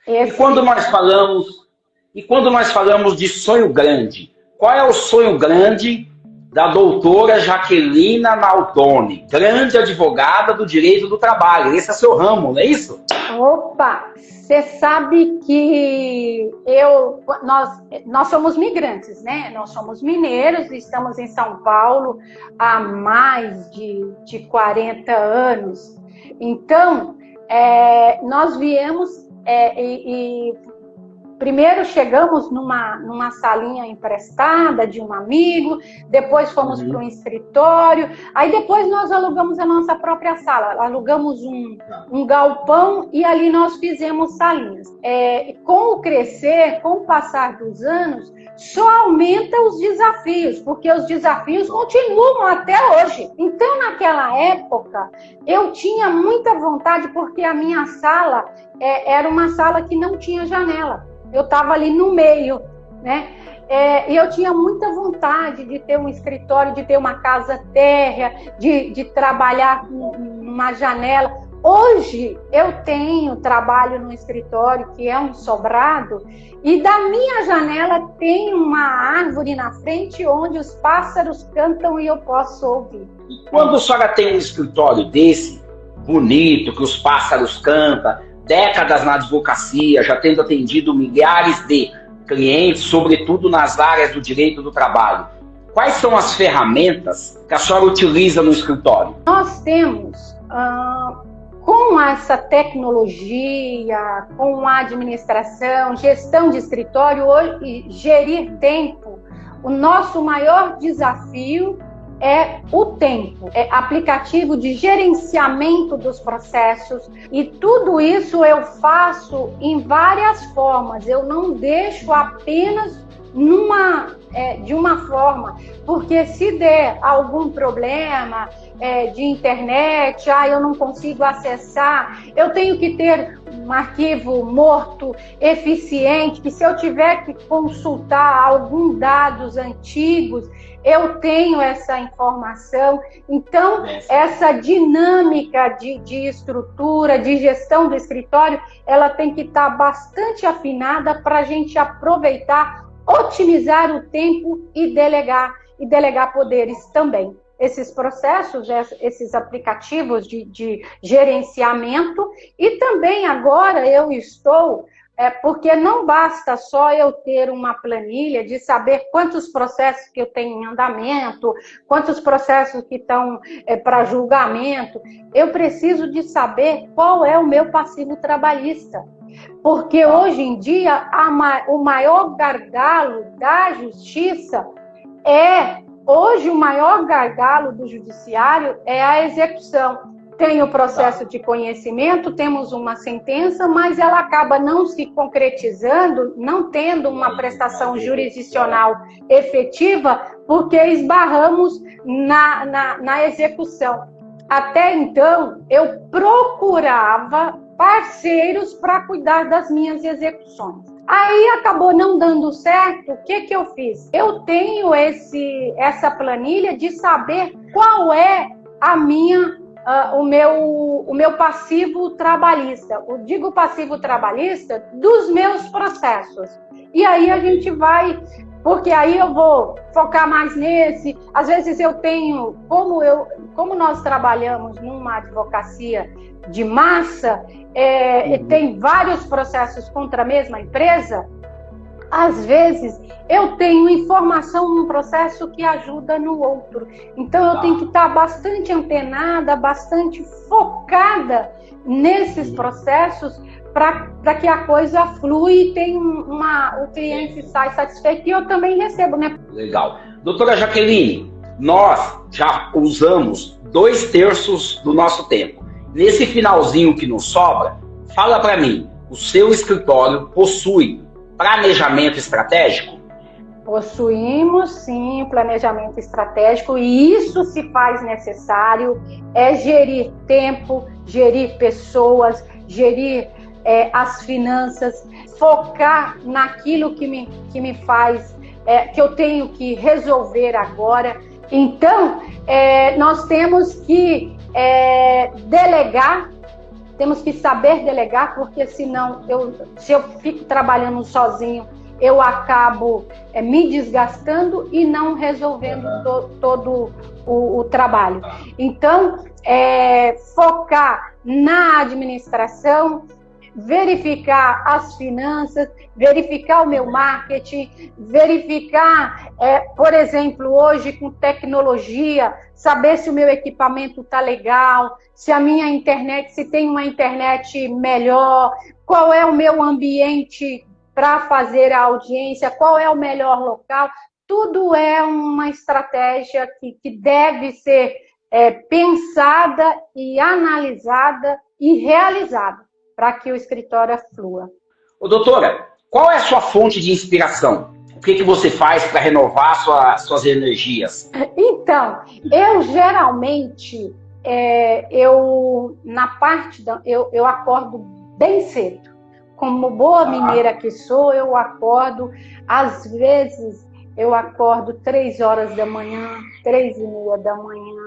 E quando nós falamos, de sonho grande, qual é o sonho grande da doutora Jaquelina Naltoni, grande advogada do direito do trabalho? Esse é seu ramo, não é isso? Opa, você sabe que nós somos migrantes, né? Nós somos mineiros, estamos em São Paulo há mais de 40 anos. Então, nós viemos primeiro chegamos numa salinha emprestada de um amigo, depois fomos para um escritório, aí depois nós alugamos a nossa própria sala, alugamos um galpão e ali nós fizemos salinhas. Com o crescer, com o passar dos anos, só aumenta os desafios, porque os desafios continuam até hoje. Então, naquela época, eu tinha muita vontade, porque a minha sala era uma sala que não tinha janela. Eu estava ali no meio, né? E eu tinha muita vontade de ter um escritório, de ter uma casa térrea, de trabalhar numa janela. Hoje eu trabalho no escritório, que é um sobrado, e da minha janela tem uma árvore na frente onde os pássaros cantam e eu posso ouvir. E quando a senhora tem um escritório desse, bonito, que os pássaros cantam, décadas na advocacia, já tendo atendido milhares de clientes, sobretudo nas áreas do direito do trabalho, quais são as ferramentas que a senhora utiliza no escritório? Nós temos, com essa tecnologia, com a administração, gestão de escritório e gerir tempo, o nosso maior desafio é o tempo, é aplicativo de gerenciamento dos processos, e tudo isso eu faço em várias formas, eu não deixo apenas de uma forma, porque se der algum problema de internet, eu não consigo acessar, eu tenho que ter um arquivo morto, eficiente, que se eu tiver que consultar alguns dados antigos, eu tenho essa informação. Então, essa dinâmica de estrutura, de gestão do escritório, ela tem que estar bastante afinada para a gente aproveitar, otimizar o tempo e delegar poderes também. Esses processos, esses aplicativos de gerenciamento, e também agora eu estou, porque não basta só eu ter uma planilha de saber quantos processos que eu tenho em andamento, quantos processos que estão para julgamento, eu preciso de saber qual é o meu passivo trabalhista. Porque hoje em dia o maior gargalo da justiça hoje o maior gargalo do judiciário é a execução. Tem o processo de conhecimento, temos uma sentença, mas ela acaba não se concretizando, não tendo uma prestação jurisdicional efetiva, porque esbarramos na execução. Até então, eu procurava parceiros para cuidar das minhas execuções. Aí acabou não dando certo, o que eu fiz? Eu tenho essa planilha de saber qual é o meu passivo trabalhista. Eu digo passivo trabalhista dos meus processos. E aí a gente vai, porque aí eu vou focar mais nesse. Às vezes eu tenho, como nós trabalhamos numa advocacia de massa, tem vários processos contra a mesma empresa, às vezes eu tenho informação num processo que ajuda no outro. Então eu tenho que estar bastante antenada, bastante focada nesses processos para que a coisa flui e o cliente sai satisfeito e eu também recebo, né? Legal. Doutora Jaqueline, nós já usamos 2/3 do nosso tempo. Nesse finalzinho que nos sobra, fala para mim, o seu escritório possui planejamento estratégico? Possuímos, sim, planejamento estratégico, e isso se faz necessário, gerir tempo, gerir pessoas, gerir as finanças, focar naquilo que me faz, que eu tenho que resolver agora. Então, nós temos que delegar, temos que saber delegar, porque senão, se eu fico trabalhando sozinho, eu acabo me desgastando e não resolvendo todo o trabalho. Então, focar na administração, verificar as finanças, verificar o meu marketing, verificar, por exemplo, hoje com tecnologia, saber se o meu equipamento está legal, se a minha internet, se tem uma internet melhor, qual é o meu ambiente para fazer a audiência, qual é o melhor local. Tudo é uma estratégia que deve ser pensada e analisada e realizada para que o escritório flua. Ô, doutora, qual é a sua fonte de inspiração? O que você faz para renovar suas energias? Então, eu geralmente, eu acordo bem cedo. Como boa mineira que sou, eu acordo, às vezes, eu acordo 3 horas da manhã, 3:30 da manhã,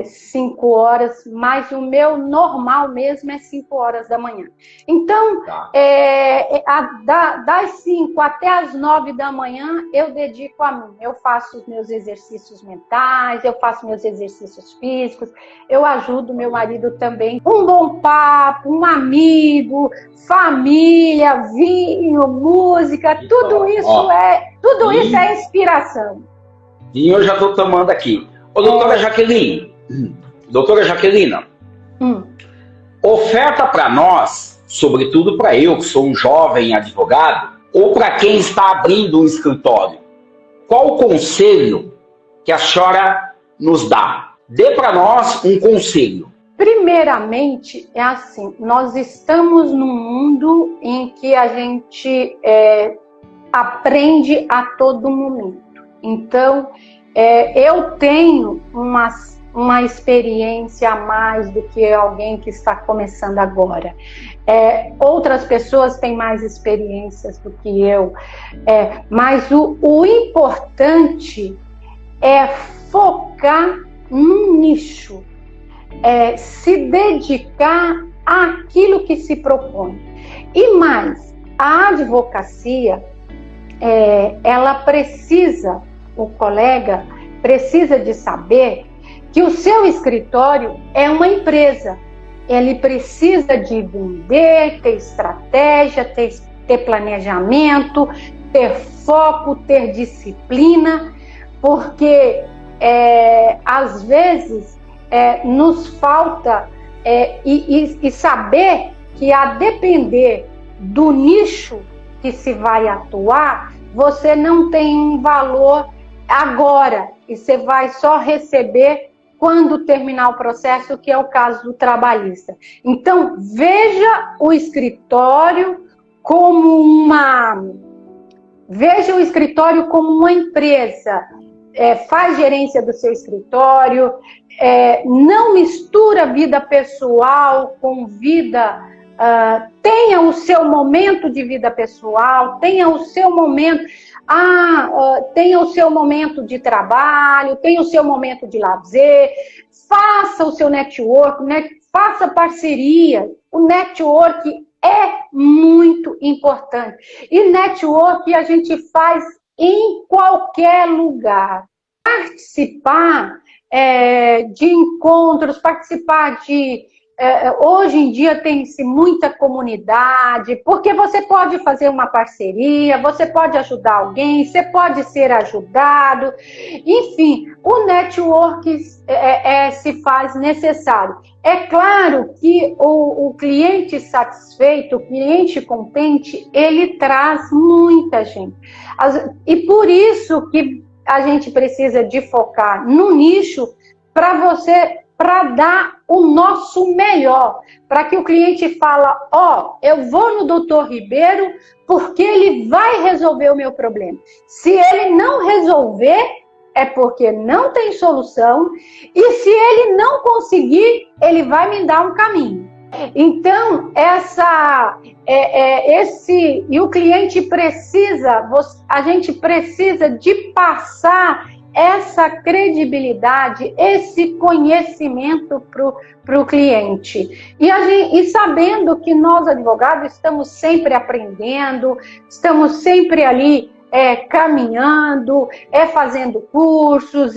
5 horas, mas o meu normal mesmo é 5 horas da manhã. Então, das 5 até as 9 da manhã, eu dedico a mim. Eu faço os meus exercícios mentais, eu faço meus exercícios físicos, eu ajudo meu marido também. Um bom papo, um amigo, família, vinho, música, tudo isso é inspiração. Vinho eu já estou tomando aqui. Ô, doutora Jaqueline, oferta para nós, sobretudo para eu, que sou um jovem advogado, ou para quem está abrindo um escritório, qual o conselho que a senhora nos dá? Dê para nós um conselho. Primeiramente, é assim, nós estamos num mundo em que a gente aprende a todo momento. Então, eu tenho uma experiência a mais do que alguém que está começando agora. Outras pessoas têm mais experiências do que eu, mas o importante é focar num nicho, se dedicar àquilo que se propõe. E mais, a advocacia, ela precisa, o colega precisa de saber que o seu escritório é uma empresa. Ele precisa de vender, ter estratégia, ter planejamento, ter foco, ter disciplina, porque às vezes nos falta e saber que, a depender do nicho que se vai atuar, você não tem um valor agora, e você vai só receber quando terminar o processo, que é o caso do trabalhista. Então, veja o escritório como uma empresa. Faz gerência do seu escritório, não mistura vida pessoal com vida. Tenha o seu momento de vida pessoal, tenha o seu momento. Tenha o seu momento de trabalho, tenha o seu momento de lazer, faça o seu network, faça parceria. O network é muito importante. E network a gente faz em qualquer lugar. Participar de encontros, participar de... hoje em dia tem-se muita comunidade, porque você pode fazer uma parceria, você pode ajudar alguém, você pode ser ajudado, enfim, o network se faz necessário. É claro que o cliente satisfeito, o cliente contente, ele traz muita gente. E por isso que a gente precisa de focar no nicho para dar o nosso melhor, para que o cliente fala, eu vou no doutor Ribeiro porque ele vai resolver o meu problema. Se ele não resolver, é porque não tem solução, e se ele não conseguir, ele vai me dar um caminho. Então, e o cliente precisa, a gente precisa de passar essa credibilidade, esse conhecimento para o cliente. E sabendo que nós, advogados, estamos sempre aprendendo, estamos sempre ali caminhando, fazendo cursos,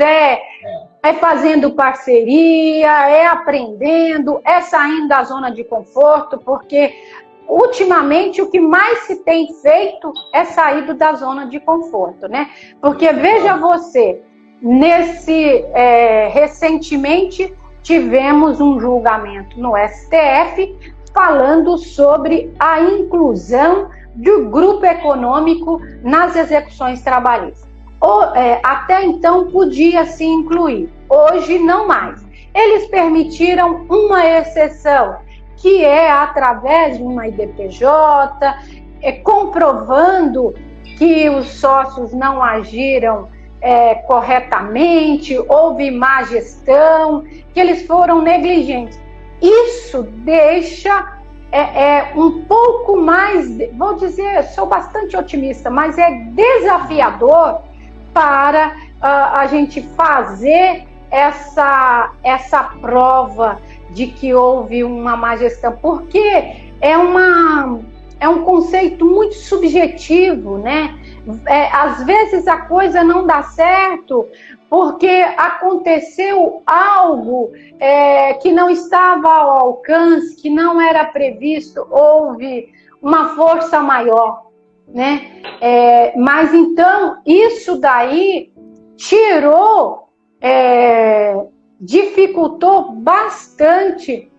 fazendo parceria, aprendendo, saindo da zona de conforto, porque ultimamente o que mais se tem feito é saído da zona de conforto, né? Porque veja você, recentemente tivemos um julgamento no STF falando sobre a inclusão do grupo econômico nas execuções trabalhistas. Até então podia se incluir, hoje não mais. Eles permitiram uma exceção, que é através de uma IDPJ, comprovando que os sócios não agiram corretamente, houve má gestão, que eles foram negligentes. Isso deixa um pouco mais, vou dizer, sou bastante otimista, mas é desafiador para a gente fazer essa prova de que houve uma má gestão, porque é um conceito muito subjetivo, né? Às vezes a coisa não dá certo porque aconteceu algo que não estava ao alcance, que não era previsto, houve uma força maior, né? Mas então isso daí dificultou bastante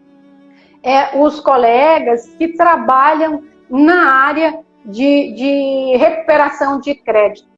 os colegas que trabalham na área de recuperação de crédito.